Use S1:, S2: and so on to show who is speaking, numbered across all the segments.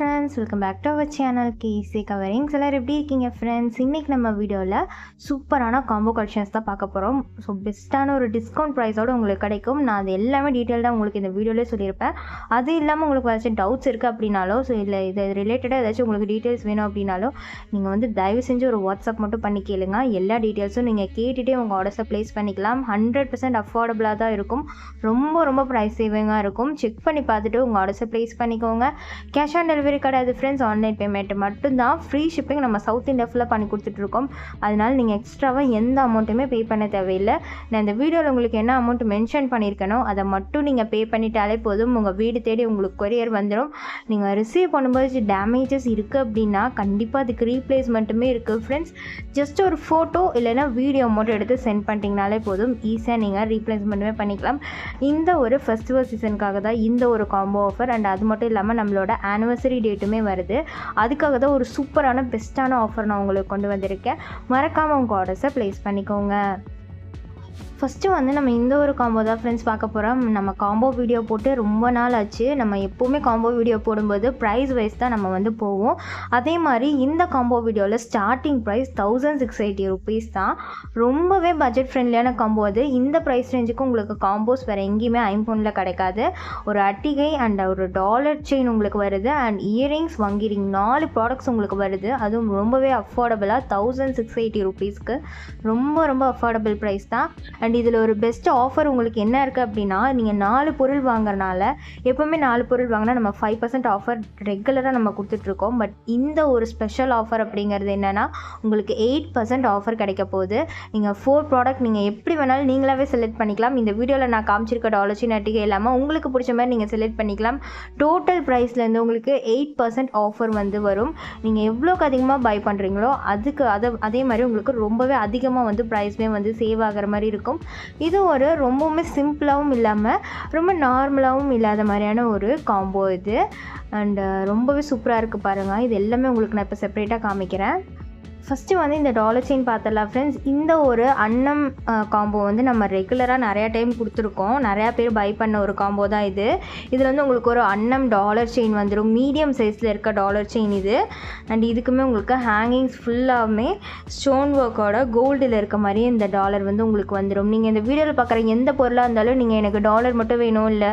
S1: Friends, welcome back to our channel KC coverings. எல்லோரும் எப்படி இருக்கீங்க ஃப்ரெண்ட்ஸ்? இன்றைக்கி நம்ம வீடியோவில் சூப்பரான காம்போ கலெக்ஷன்ஸ் தான் பார்க்க போகிறோம். ஸோ பெஸ்ட்டான ஒரு டிஸ்கவுண்ட் ப்ரைஸோடு உங்களுக்கு கிடைக்கும். நான் அது எல்லாமே டீட்டெயில்டாக உங்களுக்கு இந்த வீடியோவிலே சொல்லியிருப்பேன். அது இல்லாமல் உங்களுக்கு ஏதாச்சும் டவுட்ஸ் இருக்குது அப்படின்னாலோ, ஸோ இல்லை இது ரிலேட்டடாக ஏதாச்சும் உங்களுக்கு டீட்டெயில்ஸ் வேணும் அப்படின்னாலும் நீங்கள் வந்து தயவு செஞ்சு ஒரு வாட்ஸ்அப் மட்டும் பண்ணி கேளுங்க. எல்லா டீட்டெயில்ஸும் நீங்கள் கேட்டுகிட்டே உங்கள் ஆர்டர்ஸை ப்ளேஸ் பண்ணிக்கலாம். 100% அஃபோர்டபுளாக தான் இருக்கும். ரொம்ப ப்ரைஸ் சேவிங்காக இருக்கும். செக் பண்ணி பார்த்துட்டு உங்கள் ஆர்டர்ஸை ப்ளேஸ் பண்ணிக்கோங்க. கேஷ் ஆன் டெலிவரி கிடையாது ஃப்ரெண்ட்ஸ், ஆன்லைன் பேமெண்ட் மட்டும்தான். ஃப்ரீ ஷிப்பிங் நம்ம சவுத் இந்தியா ஃபுல்லாக பண்ணி கொடுத்துட்ருக்கோம். அதனால் நீங்கள் எக்ஸ்ட்ராவாக எந்த அமௌண்ட்டுமே பே பண்ண தேவையில்லை. நான் இந்த வீடியோவில் உங்களுக்கு என்ன அமௌண்ட் மென்ஷன் பண்ணியிருக்கனோ அதை மட்டும் நீங்கள் பே பண்ணிட்டாலே போதும். உங்கள் வீடு தேடி உங்களுக்கு கொரியர் வந்துடும். நீங்கள் ரிசீவ் பண்ணும்போது டேமேஜஸ் இருக்குது அப்படின்னா கண்டிப்பாக அதுக்கு ரீப்ளேஸ்மெண்ட்டுமே இருக்குது ஃப்ரெண்ட்ஸ். ஜஸ்ட் ஒரு ஃபோட்டோ இல்லைனா வீடியோ மட்டும் எடுத்து சென்ட் பண்ணிட்டீங்கனாலே போதும். ஈஸியாக நீங்கள் ரீப்ளேஸ்மெண்ட்டுமே பண்ணிக்கலாம். இந்த ஒரு ஃபெஸ்டிவல் சீசனுக்காக தான் இந்த ஒரு காம்போ ஆஃபர். அண்ட் அது மட்டும் இல்லாமல் நம்மளோட ஆனிவர்சரி டேட்டுமே வருது. அதுக்காக தான் ஒரு சூப்பரான பெஸ்ட்டான ஆஃபர் நான் உங்களுக்கு கொண்டு வந்திருக்கேன். மறக்காமல் உங்கள் ஆர்டர்ஸை ப்ளேஸ் பண்ணிக்கோங்க. ஃபஸ்ட்டு வந்து நம்ம இந்த ஒரு காம்போ தான் ஃப்ரெண்ட்ஸ் பார்க்க போகிறோம். நம்ம காம்போ வீடியோ போட்டு ரொம்ப நாள் ஆச்சு. நம்ம எப்போவுமே காம்போ வீடியோ போடும்போது ப்ரைஸ் வைஸ் தான் நம்ம வந்து போவோம். அதே மாதிரி இந்த காம்போ வீடியோவில் ஸ்டார்டிங் ப்ரைஸ் 1680 rupees தான். ரொம்பவே பட்ஜெட் ஃப்ரெண்ட்லியான காம்போ அது. இந்த ப்ரைஸ் ரேஞ்சுக்கு உங்களுக்கு காம்போஸ் வேறு எங்கேயுமே ஐம்பொனில் கிடைக்காது. ஒரு அட்டிகை அண்ட் ஒரு டாலர் செயின் உங்களுக்கு வருது. அண்ட் இயரிங்ஸ் வங்கிரிங் 4 ப்ராடக்ட்ஸ் உங்களுக்கு வருது. அதுவும் ரொம்பவே அஃபோர்டபுளாக 1680 rupeesக்கு ரொம்ப அஃபோர்டபுள் ப்ரைஸ் தான். அண்ட் இதில் ஒரு பெஸ்ட் ஆஃபர் உங்களுக்கு என்ன இருக்குது அப்படின்னா, நீங்கள் 4 பொருள் வாங்குறனால, எப்போவுமே 4 பொருள் வாங்கினா நம்ம 5% ஆஃபர் ரெகுலராக நம்ம கொடுத்துட்ருக்கோம். பட் இந்த ஒரு ஸ்பெஷல் ஆஃபர் அப்படிங்கிறது என்னென்னா, உங்களுக்கு 8% ஆஃபர் கிடைக்க போகுது. நீங்கள் 4 ப்ராடக்ட் நீங்கள் எப்படி வேணாலும் நீங்களாகவே செலக்ட் பண்ணிக்கலாம். இந்த வீடியோவில் நான் காமிச்சிருக்க டாலர் செயின் அட்டிகை இல்லாமல் உங்களுக்கு பிடிச்ச மாதிரி நீங்கள் செலக்ட் பண்ணிக்கலாம். டோட்டல் ப்ரைஸ்லேருந்து உங்களுக்கு 8% ஆஃபர் வந்து வரும். நீங்கள் எவ்வளோக்கு அதிகமாக பை பண்ணுறீங்களோ அதே மாதிரி உங்களுக்கு ரொம்பவே அதிகமாக வந்து ப்ரைஸ்மே வந்து சேவ் ஆகிற மாதிரி இருக்கும். இது ஒரு ரொம்பவுமே சிம்பிளாகவும் இல்லாமல் ரொம்ப நார்மலாகவும் இல்லாத மாதிரியான ஒரு காம்போ இது. அண்டு ரொம்பவே சூப்பராக இருக்குது பாருங்கள். இது எல்லாமே உங்களுக்கு நான் இப்போ செப்பரேட்டாக காமிக்கிறேன். ஃபஸ்ட்டு வந்து இந்த டாலர் செயின் பார்த்துடலாம் ஃப்ரெண்ட்ஸ். இந்த ஒரு அன்னம் காம்போ வந்து நம்ம ரெகுலராக நிறையா டைம் கொடுத்துருக்கோம். நிறையா பேர் பை பண்ண ஒரு காம்போ தான் இது. இதில் வந்து உங்களுக்கு ஒரு அன்னம் டாலர் செயின் வந்துடும். மீடியம் சைஸில் இருக்க டாலர் செயின் இது. அண்ட் இதுக்குமே உங்களுக்கு ஹேங்கிங்ஸ் ஃபுல்லாகவுமே ஸ்டோன் ஒர்க்கோட கோல்டில் இருக்க மாதிரியே இந்த டாலர் வந்து உங்களுக்கு வந்துடும். நீங்கள் இந்த வீடியோவில் பார்க்குற எந்த பொருளாக இருந்தாலும் நீங்கள் எனக்கு டாலர் மட்டும் வேணும் இல்லை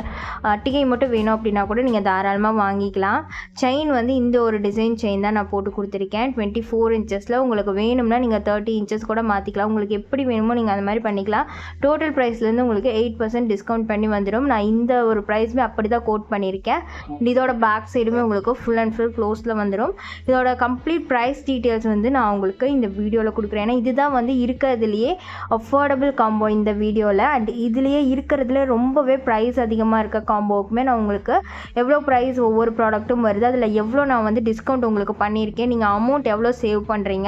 S1: அட்டிகை மட்டும் வேணும் அப்படின்னா கூட நீங்கள் தாராளமாக வாங்கிக்கலாம். செயின் வந்து இந்த ஒரு டிசைன் செயின் தான் நான் போட்டு கொடுத்துருக்கேன். 24 inches. உங்களுக்கு வேணும்னா நீங்கள் 30 inches கூட மாற்றிக்கலாம். உங்களுக்கு எப்படி வேணுமோ நீங்கள் அந்த மாதிரி பண்ணிக்கலாம். டோட்டல் ப்ரைஸ்லேருந்து உங்களுக்கு 8% டிஸ்கவுண்ட் பண்ணி வந்துடும். நான் இந்த ஒரு ப்ரைஸுமே அப்படி தான் கோட் பண்ணியிருக்கேன். இதோட பேக் சைடுமே உங்களுக்கு ஃபுல் அண்ட் ஃபுல் க்ளோஸில் வந்துடும். இதோட கம்ப்ளீட் ப்ரைஸ் டீட்டெயில்ஸ் வந்து நான் உங்களுக்கு இந்த வீடியோவில் கொடுக்குறேன். ஏன்னா இதுதான் வந்து இருக்கிறதுலையே அஃபோர்டபுள் காம்போ இந்த வீடியோவில். அண்ட் இதுலேயே இருக்கிறதுல ரொம்பவே ப்ரைஸ் அதிகமாக இருக்க காம்போவுக்குமே நான் உங்களுக்கு எவ்வளோ ப்ரைஸ் ஒவ்வொரு ப்ராடக்ட்டும் வருது, அதில் எவ்வளோ நான் வந்து டிஸ்கவுண்ட் உங்களுக்கு பண்ணியிருக்கேன், நீங்கள் அமௌண்ட் எவ்வளோ சேவ் பண்ணுறீங்க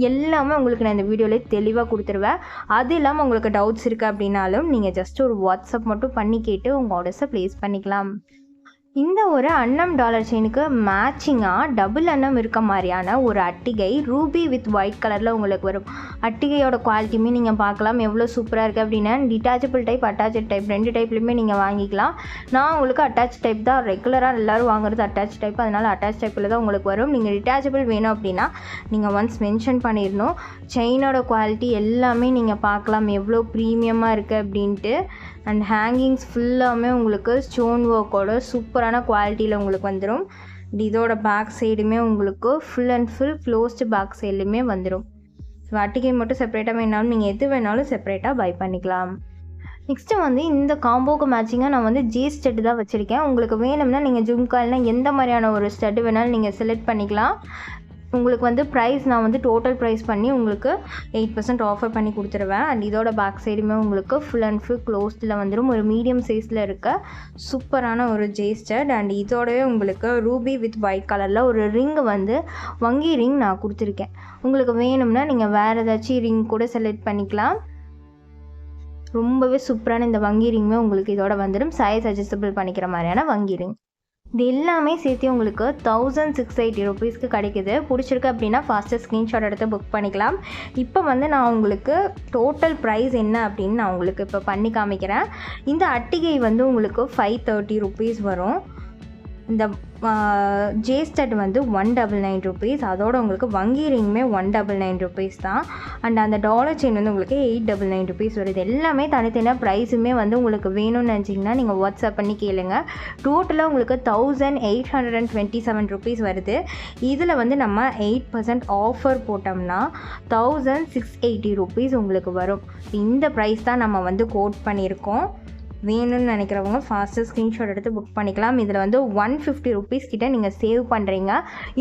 S1: எல்லாமே உங்களுக்கு நான் இந்த வீடியோவில் தெளிவாக கொடுத்துருவேன். அது இல்லாமல் உங்களுக்கு டவுட்ஸ் இருக்குது அப்படின்னாலும் நீங்கள் ஜஸ்ட் ஒரு வாட்ஸ்அப் மட்டும் பண்ணி கேட்டு உங்கள் ஆர்டர்ஸை ப்ளேஸ் பண்ணிக்கலாம். இந்த ஒரு அன்னம் டாலர் செயினுக்கு மேட்சிங்காக டபுள் அன்னம் இருக்க மாதிரியான ஒரு அட்டிகை ரூபி வித் ஒயிட் கலரில் உங்களுக்கு வரும். அட்டிகையோட குவாலிட்டியுமே நீங்கள் பார்க்கலாம் எவ்வளோ சூப்பராக இருக்குது அப்படின்னா. டிட்டாச்சபிள் டைப், அட்டாச் டைப் 2 டைப்லையுமே நீங்கள் வாங்கிக்கலாம். நான் உங்களுக்கு அட்டாச் டைப் தான் ரெகுலராக எல்லோரும் வாங்குறது அட்டாச் டைப். அதனால் அட்டாச் டைப்பில் தான் உங்களுக்கு வரும். நீங்கள் டிட்டாச்சபிள் வேணும் அப்படின்னா நீங்கள் ஒன்ஸ் மென்ஷன் பண்ணிடணும். செயினோட குவாலிட்டி எல்லாமே நீங்கள் பார்க்கலாம் எவ்வளோ ப்ரீமியமாக இருக்குது அப்படின்ட்டு. அண்ட் ஹேங்கிங்ஸ் ஃபுல்லாமே உங்களுக்கு ஸ்டோன் ஒர்க்கோட சூப்பரான குவாலிட்டியில் உங்களுக்கு வந்துடும். இதோட பேக் சைடுமே உங்களுக்கு full and full closed back சைட்லையுமே வந்துடும். அட்டிகை மட்டும் செப்பரேட்டாக வேணாலும் நீங்கள் எது வேணாலும் செப்பரேட்டாக பை பண்ணிக்கலாம். நெக்ஸ்ட்டு வந்து இந்த காம்போக்கு மேட்சிங்காக நான் வந்து ஜே ஸ்டெட்டு தான் வச்சுருக்கேன். உங்களுக்கு வேணும்னா நீங்கள் ஜும்கால்னா எந்த மாதிரியான ஒரு ஸ்டெட்டு வேணாலும் நீங்கள் செலக்ட் பண்ணிக்கலாம். உங்களுக்கு வந்து ப்ரைஸ் நான் வந்து டோட்டல் ப்ரைஸ் பண்ணி உங்களுக்கு 8% ஆஃபர் பண்ணி கொடுத்துருவேன். அண்ட் இதோட பேக் சைடுமே உங்களுக்கு ஃபுல் அண்ட் ஃபுல் க்ளோஸ்டில் வந்துடும். ஒரு மீடியம் சைஸில் இருக்க சூப்பரான ஒரு ஜே ஸ்டட். அண்ட் இதோடவே உங்களுக்கு ரூபி வித் ஒயிட் கலரில் ஒரு ரிங் வந்து வங்கி ரிங் நான் கொடுத்துருக்கேன். உங்களுக்கு வேணும்னா நீங்கள் வேறு ஏதாச்சும் ரிங் கூட செலக்ட் பண்ணிக்கலாம். ரொம்பவே சூப்பரான இந்த வங்கி ரிங்குமே உங்களுக்கு இதோட வந்துடும். சைஸ் அட்ஜஸ்டபிள் பண்ணிக்கிற மாதிரியான வங்கி ரிங். இது எல்லாமே சேர்த்து உங்களுக்கு 1680 rupeesக்கு கிடைக்குது. பிடிச்சிருக்கு அப்படின்னா ஃபாஸ்ட்டாக ஸ்க்ரீன்ஷாட் எடுத்து புக் பண்ணிக்கலாம். இப்போ வந்து நான் உங்களுக்கு டோட்டல் ப்ரைஸ் என்ன அப்படின்னு நான் உங்களுக்கு இப்போ பண்ணி காமிக்கிறேன். இந்த அட்டிகை வந்து உங்களுக்கு 530 rupees வரும். இந்த ஜே ஸ்டட் வந்து 199 rupees. அதோட உங்களுக்கு வங்கி ரிங்குமே 199 rupees தான். அண்ட் அந்த டாலர் செயின் வந்து உங்களுக்கு 899 rupees வருது. எல்லாமே தனித்தனியாக ப்ரைஸுமே வந்து உங்களுக்கு வேணும்னு நினச்சிங்கன்னா நீங்கள் வாட்ஸ்அப் பண்ணி கேளுங்க. டோட்டலாக உங்களுக்கு 1827 rupees வருது. இதில் வந்து நம்ம 8% ஆஃபர் போட்டோம்னா 1680 rupees உங்களுக்கு வரும். இந்த ப்ரைஸ் தான் நம்ம வந்து கோட் பண்ணியிருக்கோம். வேணும்னு நினைக்கிறவங்க ஃபாஸ்ட்டாக ஸ்க்ரீன்ஷாட் எடுத்து புக் பண்ணிக்கலாம். இதில் வந்து 150 rupees கிட்ட நீங்கள் சேவ் பண்ணுறீங்க.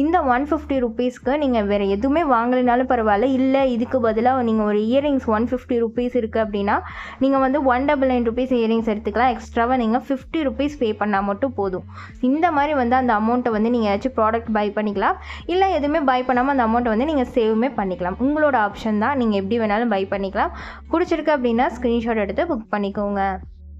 S1: இந்த 150 rupeesக்கு நீங்கள் வேறு எதுவுமே வாங்கலைனாலும் பரவாயில்ல, இல்லை இதுக்கு பதிலாக நீங்கள் ஒரு இயரிங்ஸ் 150 rupees இருக்குது அப்படின்னா நீங்கள் வந்து 199 rupees இயரிங்ஸ் எடுத்துக்கலாம். எக்ஸ்ட்ராவாக நீங்கள் 50 rupees பே பண்ணால் மட்டும் போதும். இந்த மாதிரி வந்து அந்த அமௌண்ட்டை வந்து நீங்கள் ஏதாச்சும் ப்ராடக்ட் பை பண்ணிக்கலாம், இல்லை எதுவுமே பை பண்ணாமல் அந்த அமௌண்ட்டை வந்து நீங்கள் சேவுமே பண்ணிக்கலாம். உங்களோட ஆப்ஷன் தான், நீங்கள் எப்படி வேணாலும் பை பண்ணிக்கலாம். பிடிச்சிருக்கு அப்படின்னா ஸ்க்ரீன்ஷாட் எடுத்து புக் பண்ணிக்கோங்க.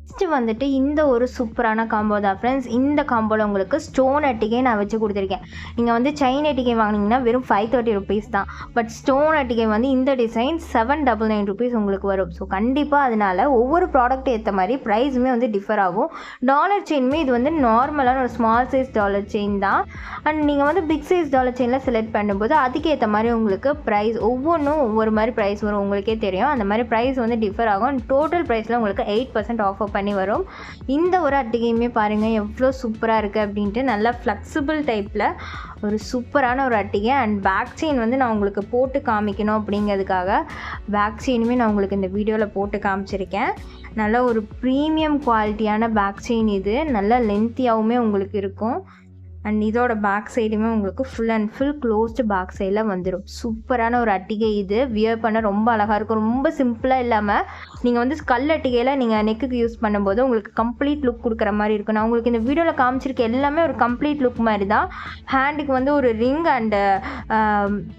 S1: நெக்ஸ்ட்டு வந்துட்டு இந்த ஒரு சூப்பரான காம்போ தான் ஃப்ரெண்ட்ஸ். இந்த காம்போவில் உங்களுக்கு ஸ்டோன் அட்டிகை நான் வச்சு கொடுத்துருக்கேன். நீங்கள் வந்து செயின் அட்டிகை வாங்கினீங்கன்னா வெறும் 530 rupees தான். பட் ஸ்டோன் அட்டிகை வந்து இந்த டிசைன் 799 rupees உங்களுக்கு வரும். ஸோ கண்டிப்பாக அதனால் ஒவ்வொரு ப்ராடக்ட் ஏற்ற மாதிரி ப்ரைஸுமே வந்து டிஃபர் ஆகும். டாலர் செயினுமே இது வந்து நார்மலான ஒரு ஸ்மால் சைஸ் டாலர் செயின் தான். அண்ட் நீங்கள் வந்து பிக் சைஸ் டாலர் செயினில் செலக்ட் பண்ணும்போது அதுக்கேற்ற மாதிரி உங்களுக்கு ப்ரைஸ் ஒவ்வொன்றும் ஒவ்வொரு மாதிரி ப்ரைஸ் வரும். உங்களுக்கே தெரியும், அந்த மாதிரி ப்ரைஸ் வந்து டிஃபர் ஆகும். டோட்டல் ப்ரைஸில் உங்களுக்கு 8% ஆஃபர் பண்ணி வரும். இந்த ஒரு அட்டிகையுமே பாருங்கள் எவ்வளோ சூப்பராக இருக்குது அப்படின்ட்டு. நல்லா ஃப்ளெக்சிபிள் டைப்பில் ஒரு சூப்பரான ஒரு அட்டிகை. அண்ட் பேக் செயின் வந்து நான் உங்களுக்கு போட்டு காமிக்கணும் அப்படிங்கிறதுக்காக பேக் செயினுமே நான் உங்களுக்கு இந்த வீடியோவில் போட்டு காமிச்சிருக்கேன். நல்ல ஒரு ப்ரீமியம் குவாலிட்டியான பேக் செயின் இது. நல்லா லென்த்தியாகவுமே உங்களுக்கு இருக்கும். அண்ட் இதோட பேக் சைடுமே உங்களுக்கு full and full closed back சைடில் வந்துடும். சூப்பரான ஒரு அட்டிகை இது. வியர் பண்ண ரொம்ப அழகாக இருக்கும். ரொம்ப சிம்பிளாக இல்லாமல் நீங்கள் வந்து கல் அட்டிகையில் நீங்கள் நெக்குக்கு யூஸ் பண்ணும்போது உங்களுக்கு கம்ப்ளீட் லுக் கொடுக்குற மாதிரி இருக்கும். நான் உங்களுக்கு இந்த வீடியோவில் காமிச்சிருக்க எல்லாமே ஒரு கம்ப்ளீட் லுக் மாதிரி தான். ஹேண்டுக்கு வந்து ஒரு ரிங் அண்டு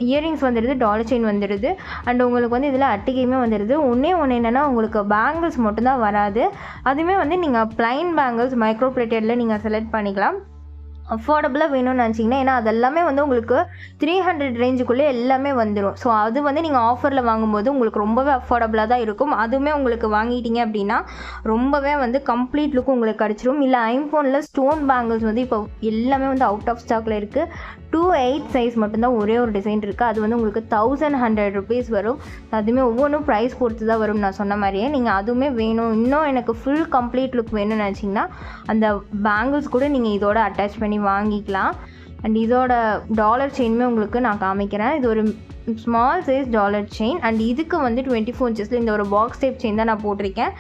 S1: இயரிங்ஸ் வந்துடுது, டாலர் செயின் வந்துடுது. அண்ட் உங்களுக்கு வந்து இதில் அட்டிகையுமே வந்துடுது. ஒன்று என்னென்னா உங்களுக்கு பேங்கிள்ஸ் மட்டும்தான் வராது. அதுவுமே வந்து நீங்கள் ப்ளைன் பேங்கிள்ஸ் மைக்ரோ பிளேட்டடில் நீங்கள் செலக்ட் பண்ணிக்கலாம். அஃபோர்டபுளாக வேணும்னு நினச்சிங்கன்னா, ஏன்னா அதெல்லாமே வந்து உங்களுக்கு 300 ரேஞ்சுக்குள்ளே எல்லாமே வந்துடும். ஸோ அது வந்து நீங்கள் ஆஃபரில் வாங்கும்போது உங்களுக்கு ரொம்பவே அஃபோர்டபுளாக தான் இருக்கும். அதுவுமே உங்களுக்கு வாங்கிட்டீங்க அப்படின்னா ரொம்பவே வந்து கம்ப்ளீட் லுக் உங்களுக்கு கிடச்சிரும். இல்லை ஐம்போனில் ஸ்டோன் பேங்கிள்ஸ் வந்து இப்போ எல்லாமே வந்து அவுட் ஆஃப் ஸ்டாக்கில் இருக்குது. 2/8 சைஸ் மட்டும்தான் ஒரே ஒரு டிசைன் இருக்குது. அது வந்து உங்களுக்கு 1100 rupees வரும். அதுவுமே ஒவ்வொன்றும் ப்ரைஸ் பொறுத்து தான் வரும். நான் சொன்ன மாதிரியே நீங்கள் அதுவுமே வேணும், இன்னும் எனக்கு ஃபுல் கம்ப்ளீட் லுக் வேணும்னு நினச்சிங்கன்னா அந்த பேங்கிள்ஸ் கூட நீங்கள் இதோட அட்டாச் பண்ணி வாங்கிக்கலாம். அண்ட் இதோட டாலர் செயினுமே உங்களுக்கு நான் காமிக்கிறேன். இது ஒரு small size dollar chain. And இதுக்கு வந்து 24 inches இந்த ஒரு பாக்ஸ் டைப் செயின் தான் நான் போட்டிருக்கேன்.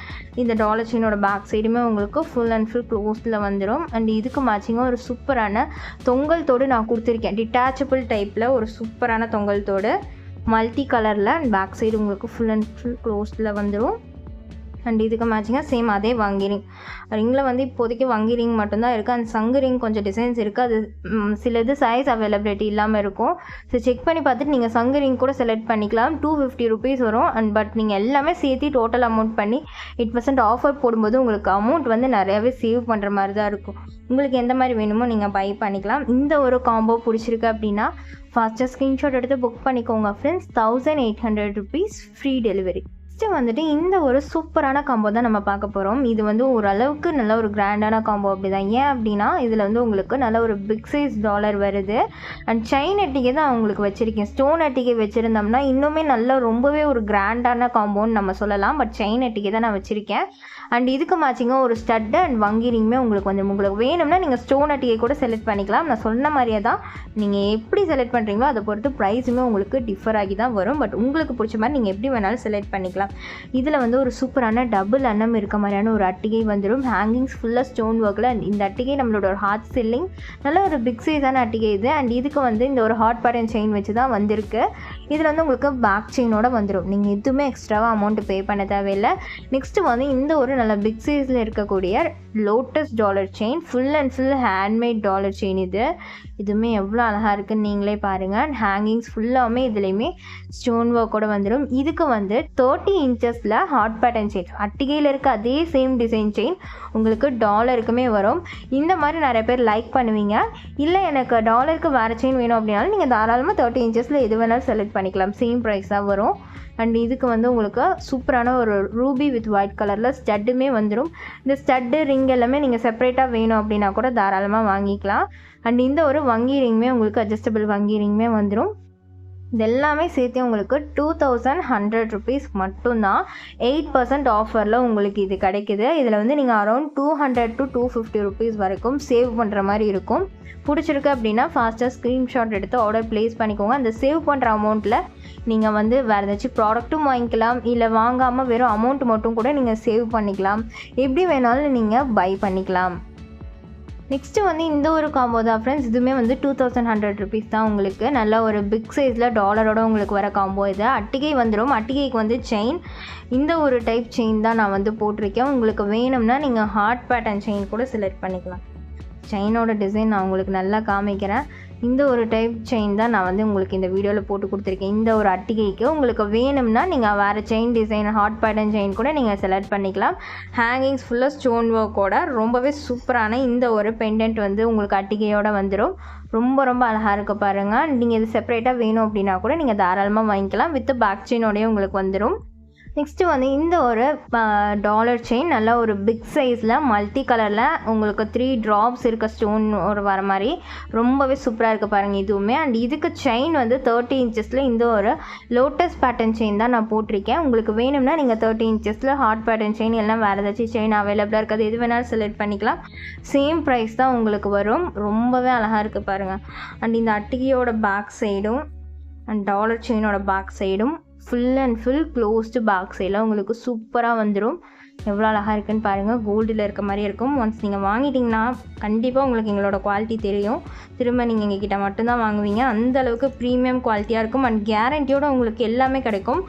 S1: இந்த டாலர் செயினோட பேக் சைடுமே உங்களுக்கு ஃபுல் அண்ட் ஃபுல் க்ளோஸில் வந்துடும். அண்ட் இதுக்கு மேட்சிங்காக ஒரு சூப்பரான தொங்கல் தோடு நான் கொடுத்துருக்கேன். டிட்டாச்சபிள் டைப்பில் ஒரு சூப்பரான தொங்கல் தோடு மல்டி கலரில். அண்ட் பேக் சைடு உங்களுக்கு ஃபுல் அண்ட் ஃபுல் க்ளோஸில் வந்துடும். அண்ட் இதுக்கு மேட்சிங்காக சேம் அதே வங்கி ரிங். ரிங்கில் வந்து இப்போதைக்கு வங்கி ரிங் மட்டும்தான் இருக்குது. அந்த சங்கு ரிங் கொஞ்சம் டிசைன்ஸ் இருக்குது. அது சிலது சைஸ் அவைலபிலிட்டி இல்லாமல் இருக்கும். ஸோ செக் பண்ணி பார்த்துட்டு நீங்கள் சங்கு ரிங் கூட செலக்ட் பண்ணிக்கலாம். 250 rupees வரும். அண்ட் பட் நீங்கள் எல்லாமே சேர்த்து டோட்டல் அமௌண்ட் பண்ணி 8% ஆஃபர் போடும்போது உங்களுக்கு அமௌண்ட் வந்து நிறையாவே சேவ் பண்ணுற மாதிரி தான் இருக்கும். உங்களுக்கு எந்த மாதிரி வேணுமோ நீங்கள் பை பண்ணிக்கலாம். இந்த ஒரு காம்போ பிடிச்சிருக்கு அப்படின்னா ஃபாஸ்ட்டாக ஸ்க்ரீன்ஷாட் எடுத்து புக் பண்ணிக்கோங்க friends. 1800 rupees free delivery. Next வந்துட்டு இந்த ஒரு சூப்பரான காம்போ தான் நம்ம பார்க்க போகிறோம். இது வந்து ஓரளவுக்கு நல்ல ஒரு கிராண்டான காம்போ அப்படி தான். ஏன் அப்படின்னா இதில் வந்து உங்களுக்கு நல்ல ஒரு பிக் சைஸ் டாலர் வருது. அண்ட் செயின் அட்டிகை தான் உங்களுக்கு வச்சுருக்கேன். ஸ்டோன் அட்டிகை வச்சுருந்தோம்னா இன்னுமே நல்ல ரொம்பவே ஒரு கிராண்டான காம்போன்னு நம்ம சொல்லலாம். பட் செயின் அட்டிகை தான் நான் வச்சுருக்கேன். அண்ட் இதுக்கு மேட்சிங்காக ஒரு ஸ்டட்டு அண்ட் வங்கி ரிங்குமே உங்களுக்கு வந்து உங்களுக்கு வேணும்னா நீங்கள் ஸ்டோன் அட்டிகை கூட செலக்ட் பண்ணிக்கலாம். நான் சொன்ன மாதிரியே தான் நீங்கள் எப்படி செலக்ட் பண்ணுறீங்களோ அதை பொறுத்து ப்ரைஸுமே உங்களுக்கு டிஃபர் ஆகி தான் வரும். பட் உங்களுக்கு பிடிச்ச மாதிரி நீங்கள் எப்படி வேணாலும் செலக்ட் பண்ணிக்கலாம். இதில் வந்து ஒரு சூப்பரான டபுள் அன்னம் இருக்க மாதிரியான ஒரு அட்டிகை வந்துடும். ஹேங்கிங்ஸ் ஃபுல்லாக ஸ்டோன் ஒர்க்கில். அண்ட் இந்த அட்டிகை நம்மளோட ஒரு ஹார்ட் செல்லிங் நல்ல ஒரு பிக் சைஸான அட்டிகை இது. அண்ட் இதுக்கு வந்து இந்த ஒரு ஹாட் பேட்டர்ன் செயின் வச்சு தான் வந்திருக்கு. இதில் வந்து உங்களுக்கு பேக் செயினோட வந்துடும். நீங்கள் எதுவுமே எக்ஸ்ட்ராவாக அமௌண்ட்டு பே பண்ண தேவையில்லை. நெக்ஸ்ட்டு வந்து இந்த ஒரு நல்ல பிக் சைஸில் இருக்கக்கூடிய lotus dollar chain, full and full handmade dollar chain. இதுவுமே எவ்வளோ அழகாக இருக்குன்னு நீங்களே பாருங்கள். அண்ட் ஹேங்கிங்ஸ் ஃபுல்லாமே இதுலேயுமே ஸ்டோன் ஒர்க்கோடு வந்துடும். இதுக்கு வந்து 30 inches ஹாட் பேட்டர்ன் செயின், அட்டிகையில் இருக்க அதே சேம் டிசைன் செயின் உங்களுக்கு டாலருக்குமே வரும். இந்த மாதிரி நிறைய பேர் லைக் பண்ணுவீங்க. இல்லை எனக்கு டாலருக்கு வேறு செயின் வேணும் அப்படின்னாலும் நீங்கள் தாராளமாக 30 inches எது வேணாலும் செலக்ட் பண்ணிக்கலாம். சேம் ப்ரைஸ் தான் வரும். அண்ட் இதுக்கு வந்து உங்களுக்கு சூப்பரான ஒரு ரூபி வித் ஒயிட் கலரில் ஸ்டட்டுமே வந்துடும். இந்த ஸ்டட்டு ரிங் எல்லாமே நீங்கள் செப்பரேட்டாக வேணும் அப்படின்னா கூட தாராளமாக வாங்கிக்கலாம். அண்ட் இந்த ஒரு வங்கி ரிங்குமே உங்களுக்கு அட்ஜஸ்டபிள் வங்கி ரிங்குமே வந்துடும். இது எல்லாமே சேர்த்து உங்களுக்கு 2100 rupees மட்டும்தான். 8% ஆஃபரில் உங்களுக்கு இது கிடைக்குது. இதில் வந்து நீங்கள் அரௌண்ட் 200 to 250 rupees வரைக்கும் சேவ் பண்ணுற மாதிரி இருக்கும். பிடிச்சிருக்கு அப்படின்னா ஃபாஸ்ட்டாக ஸ்க்ரீன்ஷாட் எடுத்து ஆர்டர் ப்ளேஸ் பண்ணிக்கோங்க. அந்த சேவ் பண்ணுற அமௌண்ட்டில் நீங்கள் வந்து வேறு ஏதாச்சும் ப்ராடக்ட்டும் வாங்கிக்கலாம், இல்லை வாங்காமல் வெறும் அமௌண்ட் மட்டும் கூட நீங்கள் சேவ் பண்ணிக்கலாம். எப்படி வேணாலும் நீங்கள் பை பண்ணிக்கலாம். நெக்ஸ்ட்டு வந்து இந்த ஒரு காம்போ தான் ஃப்ரெண்ட்ஸ். இதுவுமே வந்து 2100 rupees தான். உங்களுக்கு நல்ல ஒரு பிக் சைஸில் டாலரோட உங்களுக்கு வர காம்போ இது. அட்டிகை வந்துடும். அட்டிகைக்கு வந்து செயின், இந்த ஒரு டைப் செயின் தான் நான் வந்து போட்டிருக்கேன். உங்களுக்கு வேணும்னா நீங்கள் ஹார்ட் பேட்டர்ன் செயின் கூட செலக்ட் பண்ணிக்கலாம். செயினோட டிசைன் நான் உங்களுக்கு நல்லா காமிக்கிறேன். இந்த ஒரு டைப் செயின் தான் நான் வந்து உங்களுக்கு இந்த வீடியோவில் போட்டு கொடுத்துருக்கேன். இந்த ஒரு அட்டிகைக்கு உங்களுக்கு வேணும்னா நீங்கள் வேறு chain design heart pattern chain கூட நீங்கள் செலக்ட் பண்ணிக்கலாம். ஹேங்கிங்ஸ் ஃபுல்லாக ஸ்டோன் ஒர்க்கோட ரொம்பவே சூப்பரான இந்த ஒரு பெண்டன்ட் வந்து உங்களுக்கு அட்டிகையோடு வந்துடும். ரொம்ப ரொம்ப அழகாக இருக்க பாருங்கள். நீங்கள் இது செப்பரேட்டாக வேணும் அப்படின்னா கூட நீங்கள் தாராளமாக வாங்கிக்கலாம். வித் பேக் செயினோடய உங்களுக்கு வந்துடும். நெக்ஸ்ட்டு வந்து இந்த ஒரு டாலர் செயின் நல்ல ஒரு பிக் சைஸில் மல்டி கலரில் உங்களுக்கு 3 ட்ராப்ஸ் இருக்க ஸ்டோன் ஒரு வர மாதிரி ரொம்பவே சூப்பராக இருக்குது பாருங்கள் இதுவுமே. அண்ட் இதுக்கு செயின் வந்து 30 inches இந்த ஒரு லோட்டஸ் பேட்டர்ன் செயின் தான் நான் போட்டிருக்கேன். உங்களுக்கு வேணும்னா நீங்கள் 30 inches ஹார்ட் பேட்டர்ன் செயின் எல்லாம் வேறு ஏதாச்சும் செயின் அவைலபிளாக இருக்காது, எது வேணாலும் செலக்ட் பண்ணிக்கலாம். சேம் ப்ரைஸ் தான் உங்களுக்கு வரும். ரொம்பவே அழகாக இருக்குது பாருங்கள். அண்ட் இந்த அட்டிகையோட பேக் சைடும் அண்ட் டாலர் செயினோட பேக் சைடும் full and full closed back சைடில் உங்களுக்கு சூப்பராக வந்துடும். எவ்வளோ அழகாக இருக்குன்னு பாருங்கள். கோல்டில் இருக்க மாதிரி இருக்கும். ஒன்ஸ் நீங்கள் வாங்கிட்டிங்கன்னா கண்டிப்பாக உங்களுக்கு எங்களோட குவாலிட்டி தெரியும். திரும்ப நீங்கள் எங்ககிட்ட மட்டும்தான் வாங்குவீங்க. அந்த அளவுக்கு ப்ரீமியம் குவாலிட்டியாக இருக்கும். அண்ட் கேரண்டியோடு உங்களுக்கு எல்லாமே கிடைக்கும்.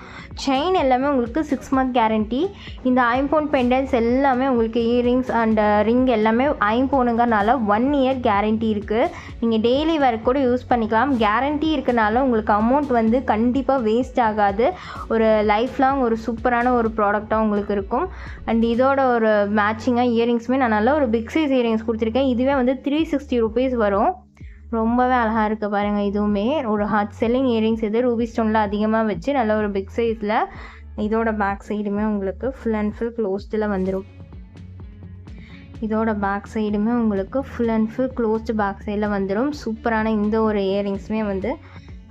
S1: செயின் எல்லாமே உங்களுக்கு 6 month கேரண்டி. இந்த ஐம்பவுண்ட் பெண்டன்ஸ் எல்லாமே உங்களுக்கு இயரிங்ஸ் அண்ட் ரிங் எல்லாமே ஐம்பவுனுங்கிறனால 1 year கேரண்டி இருக்குது. நீங்கள் டெய்லி வேர்க்கு கூட யூஸ் பண்ணிக்கலாம். கேரண்டி இருக்கனால உங்களுக்கு அமௌண்ட் வந்து கண்டிப்பாக வேஸ்ட் ஆகாது. ஒரு லைஃப் லாங் ஒரு சூப்பரான ஒரு ப்ராடக்டாக உங்களுக்கு இருக்கும். அண்ட் இதோட ஒரு மேட்சிங்காக இயரிங்ஸுமே நான் நல்ல ஒரு பிக் சைஸ் இயரிங்ஸ் கொடுத்துருக்கேன். இதுவே வந்து 360 rupees வரும். ரொம்பவே அழகாக இருக்குது பாருங்கள். இதுவுமே ஒரு ஹாட் செல்லிங் இயரிங்ஸ் இது ரூபி ஸ்டோனில் அதிகமாக வச்சு நல்ல ஒரு பிக் சைஸில். இதோட பேக் சைடுமே உங்களுக்கு ஃபுல் அண்ட் ஃபுல் க்ளோஸ்டில் வந்துடும். இதோட பேக் சைடுமே உங்களுக்கு full and full closed back சைடில் வந்துடும். சூப்பரான இந்த ஒரு இயரிங்ஸுமே வந்து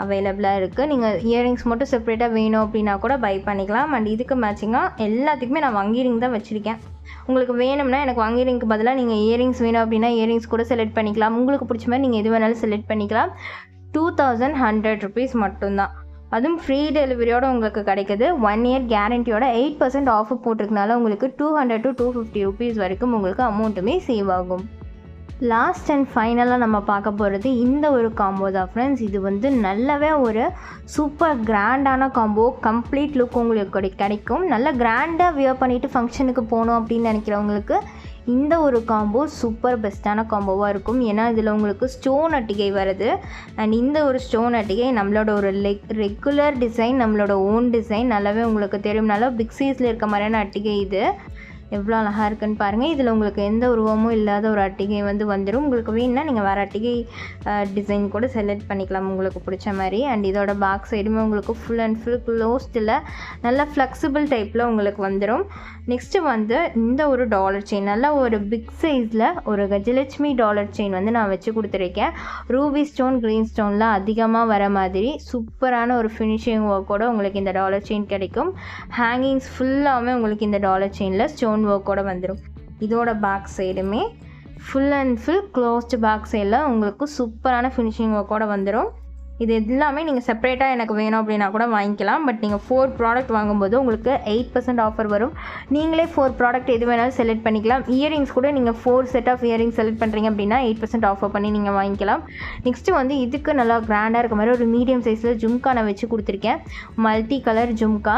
S1: அவைலபிளாக இருக்குது. நீங்கள் இயரிங்ஸ் மட்டும் செப்பரேட்டாக வேணும் அப்படின்னா கூட பை பண்ணிக்கலாம். அண்ட் இதுக்கு மேட்சிங்காக எல்லாத்துக்குமே நான் வங்கி ரிங் தான் வச்சுருக்கேன். உங்களுக்கு வேணும்னா எனக்கு வங்கி ரிங்க்கு பதிலாக நீங்கள் இயரிங்ஸ் வேணும் அப்படின்னா இயரிங்ஸ் கூட செலக்ட் பண்ணிக்கலாம். உங்களுக்கு பிடிச்ச மாதிரி நீங்கள் எது வேணாலும் செலக்ட் பண்ணிக்கலாம். 2100 rupees மட்டும்தான். அதுவும் ஃப்ரீ டெலிவரியோடு உங்களுக்கு கிடைக்குது. 1 year கேரண்டியோட 8% ஆஃபர் போட்டிருக்கனால உங்களுக்கு 200 to 250 rupees வரைக்கும் உங்களுக்கு அமௌண்ட்டுமே சேவ் ஆகும். லாஸ்ட் அண்ட் ஃபைனலாக நம்ம பார்க்க போகிறது இந்த ஒரு காம்போ தான் ஃப்ரெண்ட்ஸ். இது வந்து நல்லாவே ஒரு சூப்பர் கிராண்டான காம்போ. கம்ப்ளீட் லுக் உங்களுக்கு கிடைக்கும். நல்லா கிராண்டாக வியர் பண்ணிவிட்டு ஃபங்க்ஷனுக்கு போகணும் அப்படின்னு நினைக்கிறவங்களுக்கு இந்த ஒரு காம்போ சூப்பர் பெஸ்ட்டான காம்போவாக இருக்கும். ஏன்னா இதில் உங்களுக்கு ஸ்டோன் அட்டிகை வருது. அண்ட் இந்த ஒரு ஸ்டோன் அட்டிகை நம்மளோட ஒரு ரெகுலர் டிசைன், நம்மளோட ஓன் டிசைன். நல்லாவே உங்களுக்கு தெரியும். நல்லா பிக் சைஸில் இருக்க மாதிரியான அட்டிகை இது. எவ்வளோ அழகாக இருக்குன்னு பாருங்கள். இதில் உங்களுக்கு எந்த உருவமும் இல்லாத ஒரு அட்டிகை வந்து வந்துடும். உங்களுக்கு வேணும்னா நீங்கள் வேறு அட்டிகை டிசைன் கூட செலக்ட் பண்ணிக்கலாம் உங்களுக்கு பிடிச்ச மாதிரி. அண்ட் இதோட பேக் சைடுமே உங்களுக்கு ஃபுல் அண்ட் ஃபுல் க்ளோஸ்டில் நல்ல ஃப்ளெக்சிபிள் டைப்பில் உங்களுக்கு வந்துடும். நெக்ஸ்ட்டு வந்து இந்த ஒரு டாலர் செயின் நல்ல ஒரு பிக் சைஸில் ஒரு கஜலட்சுமி டாலர் செயின் வந்து நான் வச்சு கொடுத்துருக்கேன். ரூபி ஸ்டோன், க்ரீன் ஸ்டோனில் அதிகமாக வர மாதிரி சூப்பரான ஒரு ஃபினிஷிங் ஒர்க்கோடு உங்களுக்கு இந்த டாலர் செயின் கிடைக்கும். ஹேங்கிங்ஸ் ஃபுல்லாகவே உங்களுக்கு இந்த டாலர் செயினில் ஸ்டோன் ஒர்க்கோட வந்துடும். இதோட பேக் சைடுமே full and full closed back சைடில் உங்களுக்கு சூப்பரான ஃபினிஷிங் ஒர்க்கோட வந்துடும். இது எல்லாமே நீங்கள் செப்பரேட்டாக எனக்கு வேணும் அப்படின்னா கூட வாங்கிக்கலாம். பட் நீங்கள் 4 ப்ராடக்ட் வாங்கும்போது உங்களுக்கு 8% ஆஃபர் வரும். நீங்களே 4 ப்ராடக்ட் எது வேணாலும் செலக்ட் பண்ணிக்கலாம். இயரிங்ஸ் கூட நீங்கள் 4 செட் ஆஃப் இயரிங்ஸ் செலக்ட் பண்ணுறீங்க அப்படின்னா 8% ஆஃபர் பண்ணி நீங்கள் வாங்கிக்கலாம். நெக்ஸ்ட்டு வந்து இதுக்கு நல்லா கிராண்டாக இருக்க மாதிரி ஒரு மீடியம் சைஸில் ஜும்கா நான் வச்சு கொடுத்துருக்கேன். Multi colour jhumka.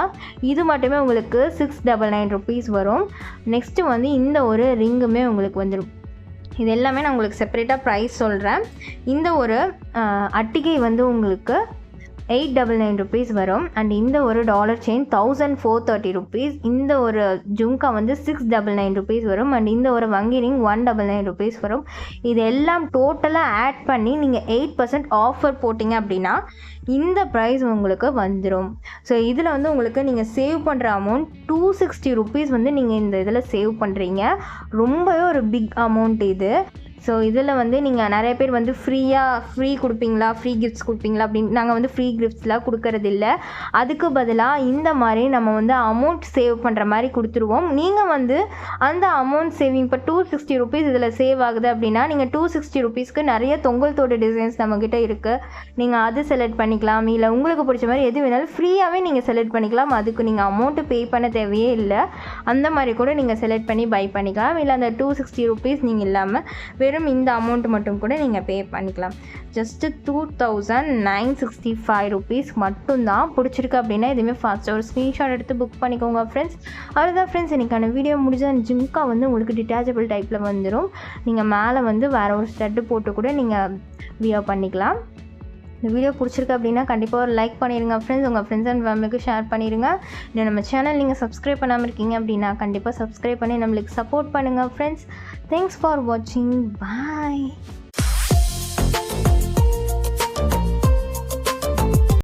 S1: இது மட்டுமே உங்களுக்கு 699 rupees வரும். நெக்ஸ்ட்டு வந்து இந்த ஒரு ரிங்குமே உங்களுக்கு வந்துடும். இது எல்லாமே நான் உங்களுக்கு செப்பரேட்டாக ப்ரைஸ் சொல்கிறேன். இந்த ஒரு அட்டிகை வந்து உங்களுக்கு 899 rupees வரும். அண்ட் இந்த ஒரு டாலர் செயின் 1430 rupees. இந்த ஒரு ஜும்கா வந்து 699 rupees வரும். அண்ட் இந்த ஒரு வங்கி ரிங் 199 rupees வரும். இது எல்லாம் டோட்டலாக ஆட் பண்ணி நீங்கள் 8% ஆஃபர் போட்டிங்க அப்படின்னா இந்த ப்ரைஸ் உங்களுக்கு வந்துடும். ஸோ இதில் வந்து உங்களுக்கு நீங்கள் சேவ் பண்ணுற அமௌண்ட் 260 rupees வந்து நீங்கள் இந்த இதில் சேவ் பண்ணுறீங்க. ரொம்பவே ஒரு பிக் அமௌண்ட் இது. ஸோ இதில் வந்து நீங்கள் நிறைய பேர் வந்து ஃப்ரீ கொடுப்பீங்களா, ஃப்ரீ கிஃப்ட்ஸ் கொடுப்பீங்களா அப்படின்னு. நாங்கள் வந்து ஃப்ரீ கிஃப்ட்ஸ்லாம் கொடுக்கறது இல்லை. அதுக்கு பதிலாக இந்த மாதிரி நம்ம வந்து அமௌண்ட் சேவ் பண்ணுற மாதிரி கொடுத்துருவோம். நீங்கள் வந்து அந்த அமௌண்ட் சேவிங் இப்போ 260 rupees இதில் சேவ் ஆகுது அப்படின்னா நீங்கள் 260 rupeesக்கு நிறைய தொங்கல் தோடு டிசைன்ஸ் நம்மக்கிட்ட இருக்குது. நீங்கள் அது செலக்ட் பண்ணிக்கலாம். இல்லை உங்களுக்கு பிடிச்ச மாதிரி எது வேணாலும் ஃப்ரீயாகவே நீங்கள் செலக்ட் பண்ணிக்கலாம். அதுக்கு நீங்கள் அமௌண்ட்டு பே பண்ண தேவையே இல்லை. அந்த மாதிரி கூட நீங்கள் செலக்ட் பண்ணி பை பண்ணிக்கலாம். இல்லை அந்த 260 rupees நீங்கள் இல்லாமல் வெறும் இந்த அமௌண்ட் மட்டும் கூட நீங்கள் பே பண்ணிக்கலாம். ஜஸ்ட்டு 2965 rupees மட்டும்தான். பிடிச்சிருக்கு அப்படின்னா எதுவுமே ஃபாஸ்ட்டாக ஒரு ஸ்க்ரீன்ஷாட் எடுத்து புக் பண்ணிக்கோங்க ஃப்ரெண்ட்ஸ். அதுதான் ஃப்ரெண்ட்ஸ் இன்றைக்கான வீடியோ முடிஞ்ச ஜிம்கா வந்து உங்களுக்கு டிட்டாச்சபிள் டைப்பில் வந்துடும். நீங்கள் மேலே வந்து வேறு ஒரு ஸ்டட்டு போட்டு கூட நீங்கள் வியர் பண்ணிக்கலாம். இந்த வீடியோ பிடிச்சிருக்கு அப்படின்னா கண்டிப்பாக ஒரு லைக் பண்ணிடுங்க ஃப்ரெண்ட்ஸ். உங்கள் ஃப்ரெண்ட்ஸ் அண்ட் ஃபேமிலிக்கு ஷேர் பண்ணிடுங்க. இன்னும் நம்ம சேனல் நீங்கள் சப்ஸ்கிரைப் பண்ணாமல் இருக்கீங்க அப்படின்னா கண்டிப்பாக சப்ஸ்கிரைப் பண்ணி நம்மளுக்கு சப்போர்ட் பண்ணுங்கள் ஃப்ரெண்ட்ஸ். தேங்க்ஸ் ஃபார் வாட்சிங். பாய்.